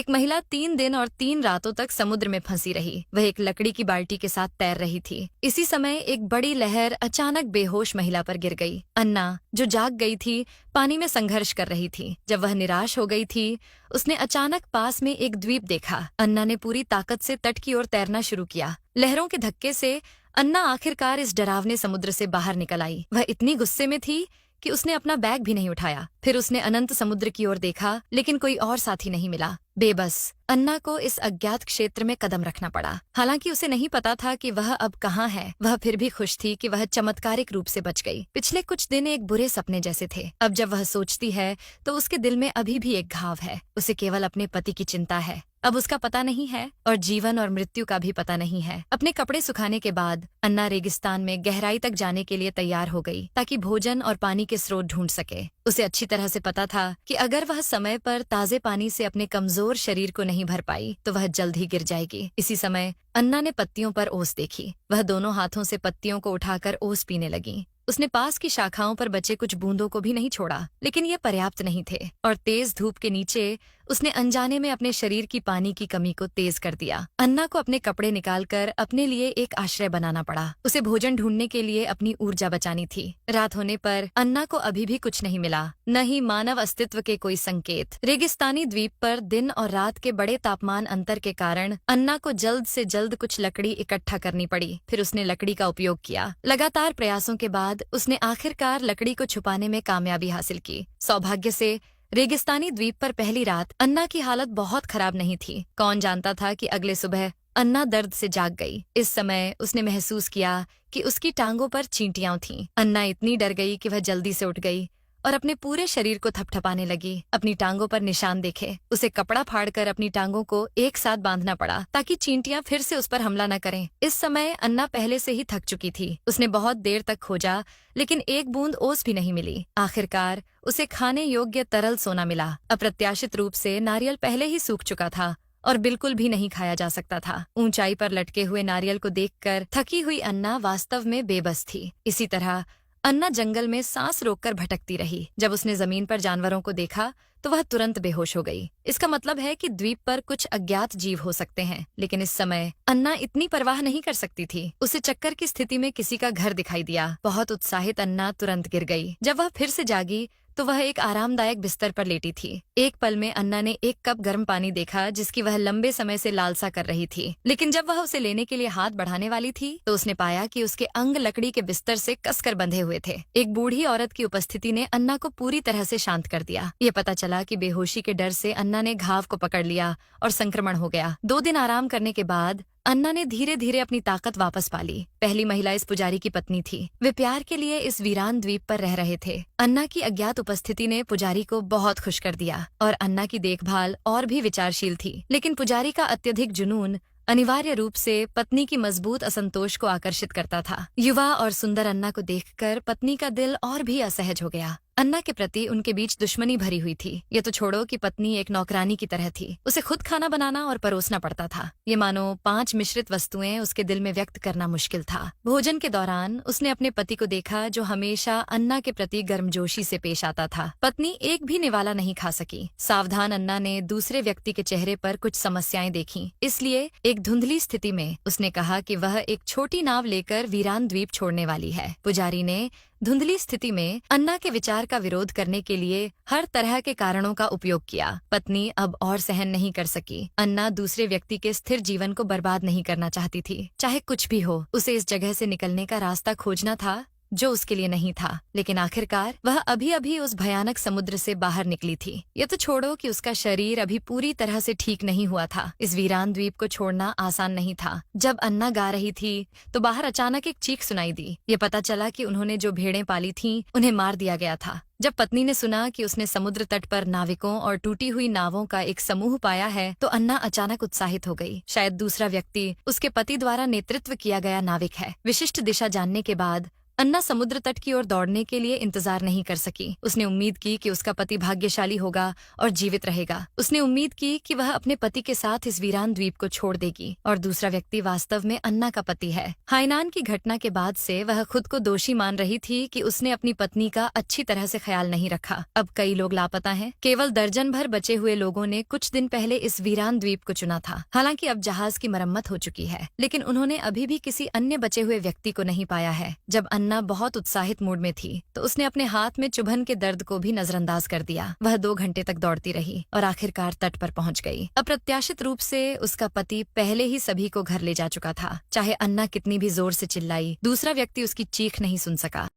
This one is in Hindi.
एक महिला 3 दिन और 3 रातों तक समुद्र में फंसी रही। वह एक लकड़ी की बाल्टी के साथ तैर रही थी। इसी समय एक बड़ी लहर अचानक बेहोश महिला पर गिर गई। अन्ना, जो जाग गई थी, पानी में संघर्ष कर रही थी। जब वह निराश हो गई थी, उसने अचानक पास में एक द्वीप देखा। अन्ना ने पूरी ताकत से तट की ओर तैरना शुरू किया। लहरों के धक्के से अन्ना आखिरकार इस डरावने समुद्र से बाहर निकल आई। वह इतनी गुस्से में थी कि उसने अपना बैग भी नहीं उठाया। फिर उसने अनंत समुद्र की ओर देखा, लेकिन कोई और साथी नहीं मिला। बेबस अन्ना को इस अज्ञात क्षेत्र में कदम रखना पड़ा। हालांकि उसे नहीं पता था कि वह अब कहाँ है। वह फिर भी खुश थी कि वह चमत्कारिक रूप से बच गई। पिछले कुछ दिन एक बुरे सपने जैसे थे। अब जब वह सोचती है तो उसके दिल में अभी भी एक घाव है। उसे केवल अपने पति की चिंता है। अब उसका पता नहीं है और जीवन और मृत्यु का भी पता नहीं है। अपने कपड़े सुखाने के बाद अन्ना रेगिस्तान में गहराई तक जाने के लिए तैयार हो गई, ताकि भोजन और पानी के स्रोत ढूंढ सके। उसे अच्छी तरह से पता था कि अगर वह समय पर ताजे पानी से अपने कमजोर शरीर को नहीं भर पाई तो वह जल्द ही गिर जाएगी। इसी समय अन्ना ने पत्तियों पर ओस देखी। वह दोनों हाथों से पत्तियों को उठाकर ओस पीने लगी। उसने पास की शाखाओं पर बचे कुछ बूंदों को भी नहीं छोड़ा, लेकिन ये पर्याप्त नहीं थे और तेज धूप के नीचे उसने अनजाने में अपने शरीर की पानी की कमी को तेज कर दिया। अन्ना को अपने कपड़े निकालकर अपने लिए एक आश्रय बनाना पड़ा। उसे भोजन ढूंढने के लिए अपनी ऊर्जा बचानी थी। रात होने पर अन्ना को अभी भी कुछ नहीं मिला, न ही मानव अस्तित्व के कोई संकेत। रेगिस्तानी द्वीप पर दिन और रात के बड़े तापमान अंतर के कारण अन्ना को जल्द से जल्द कुछ लकड़ी इकट्ठा करनी पड़ी। फिर उसने लकड़ी का उपयोग किया। लगातार प्रयासों के बाद उसने आखिरकार लकड़ी को छुपाने में कामयाबी हासिल की। सौभाग्य से रेगिस्तानी द्वीप पर पहली रात अन्ना की हालत बहुत खराब नहीं थी। कौन जानता था कि अगले सुबह अन्ना दर्द से जाग गई। इस समय उसने महसूस किया कि उसकी टांगों पर चींटियां थीं। अन्ना इतनी डर गई कि वह जल्दी से उठ गई और अपने पूरे शरीर को थपथपाने लगी। अपनी टांगों पर निशान देखे। उसे कपड़ा फाड़कर अपनी टांगों को एक साथ बांधना पड़ा, ताकि चींटियां फिर से उस पर हमला न करें। इस समय अन्ना पहले से ही थक चुकी थी। उसने बहुत देर तक खोजा, लेकिन एक बूंद ओस भी नहीं मिली। आखिरकार उसे खाने योग्य तरल सोना मिला। अप्रत्याशित रूप से नारियल पहले ही सूख चुका था और बिल्कुल भी नहीं खाया जा सकता था। ऊंचाई पर लटके हुए नारियल को देखकर थकी हुई अन्ना वास्तव में बेबस थी। इसी तरह अन्ना जंगल में सांस रोककर भटकती रही। जब उसने जमीन पर जानवरों को देखा तो वह तुरंत बेहोश हो गई। इसका मतलब है कि द्वीप पर कुछ अज्ञात जीव हो सकते हैं, लेकिन इस समय अन्ना इतनी परवाह नहीं कर सकती थी। उसे चक्कर की स्थिति में किसी का घर दिखाई दिया। बहुत उत्साहित अन्ना तुरंत गिर गई। जब वह फिर से जागी तो वह एक आरामदायक बिस्तर पर लेटी थी। एक पल में अन्ना ने एक कप गर्म पानी देखा, जिसकी वह लंबे समय से लालसा कर रही थी। लेकिन जब वह उसे लेने के लिए हाथ बढ़ाने वाली थी तो उसने पाया कि उसके अंग लकड़ी के बिस्तर से कसकर बंधे हुए थे। एक बूढ़ी औरत की उपस्थिति ने अन्ना को पूरी तरह से शांत कर दिया। ये पता चला कि बेहोशी के डर से अन्ना ने घाव को पकड़ लिया और संक्रमण हो गया। 2 दिन आराम करने के बाद अन्ना ने धीरे धीरे अपनी ताकत वापस पा ली। पहली महिला इस पुजारी की पत्नी थी। वे प्यार के लिए इस वीरान द्वीप पर रह रहे थे। अन्ना की अज्ञात उपस्थिति ने पुजारी को बहुत खुश कर दिया और अन्ना की देखभाल और भी विचारशील थी। लेकिन पुजारी का अत्यधिक जुनून अनिवार्य रूप से पत्नी की मजबूत असंतोष को आकर्षित करता था। युवा और सुंदर अन्ना को देखकर पत्नी का दिल और भी असहज हो गया। अन्ना के प्रति उनके बीच दुश्मनी भरी हुई थी। ये तो छोड़ो कि पत्नी एक नौकरानी की तरह थी। उसे खुद खाना बनाना और परोसना पड़ता था। ये मानो 5 मिश्रित वस्तुएं उसके दिल में व्यक्त करना मुश्किल था। भोजन के दौरान उसने अपने पति को देखा, जो हमेशा अन्ना के प्रति गर्मजोशी से पेश आता था। पत्नी एक भी निवाला नहीं खा सकी। सावधान अन्ना ने दूसरे व्यक्ति के चेहरे पर कुछ समस्याएं देखी। इसलिए एक धुंधली स्थिति में उसने कहा कि वह एक छोटी नाव लेकर वीरान द्वीप छोड़ने वाली है। पुजारी ने धुंधली स्थिति में अन्ना के विचार का विरोध करने के लिए हर तरह के कारणों का उपयोग किया। पत्नी अब और सहन नहीं कर सकी। अन्ना दूसरे व्यक्ति के स्थिर जीवन को बर्बाद नहीं करना चाहती थी। चाहे कुछ भी हो, उसे इस जगह से निकलने का रास्ता खोजना था जो उसके लिए नहीं था। लेकिन आखिरकार वह अभी अभी उस भयानक समुद्र से बाहर निकली थी। ये तो छोड़ो कि उसका शरीर अभी पूरी तरह से ठीक नहीं हुआ था। इस वीरान द्वीप को छोड़ना आसान नहीं था। जब अन्ना गा रही थी तो बाहर अचानक एक चीख सुनाई दी। ये पता चला कि उन्होंने जो भेड़ें पाली थीं, उन्हें मार दिया गया था। जब पत्नी ने सुना कि उसने समुद्र तट पर नाविकों और टूटी हुई नावों का एक समूह पाया है तो अन्ना अचानक उत्साहित हो गई। शायद दूसरा व्यक्ति उसके पति द्वारा नेतृत्व किया गया नाविक है। विशिष्ट दिशा जानने के बाद अन्ना समुद्र तट की ओर दौड़ने के लिए इंतजार नहीं कर सकी। उसने उम्मीद की कि उसका पति भाग्यशाली होगा और जीवित रहेगा। उसने उम्मीद की कि वह अपने पति के साथ इस वीरान द्वीप को छोड़ देगी और दूसरा व्यक्ति वास्तव में अन्ना का पति है। हाइनान की घटना के बाद से वह खुद को दोषी मान रही थी कि उसने अपनी पत्नी का अच्छी तरह से ख्याल नहीं रखा। अब कई लोग लापता हैं। केवल दर्जन भर बचे हुए लोगों ने कुछ दिन पहले इस वीरान द्वीप को चुना था। हालांकि अब जहाज की मरम्मत हो चुकी है, लेकिन उन्होंने अभी भी किसी अन्य बचे हुए व्यक्ति को नहीं पाया है। जब अन्ना बहुत उत्साहित मूड में थी तो उसने अपने हाथ में चुभन के दर्द को भी नजरअंदाज कर दिया। वह 2 घंटे तक दौड़ती रही और आखिरकार तट पर पहुंच गई। अप्रत्याशित रूप से उसका पति पहले ही सभी को घर ले जा चुका था। चाहे अन्ना कितनी भी जोर से चिल्लाई, दूसरा व्यक्ति उसकी चीख नहीं सुन सका।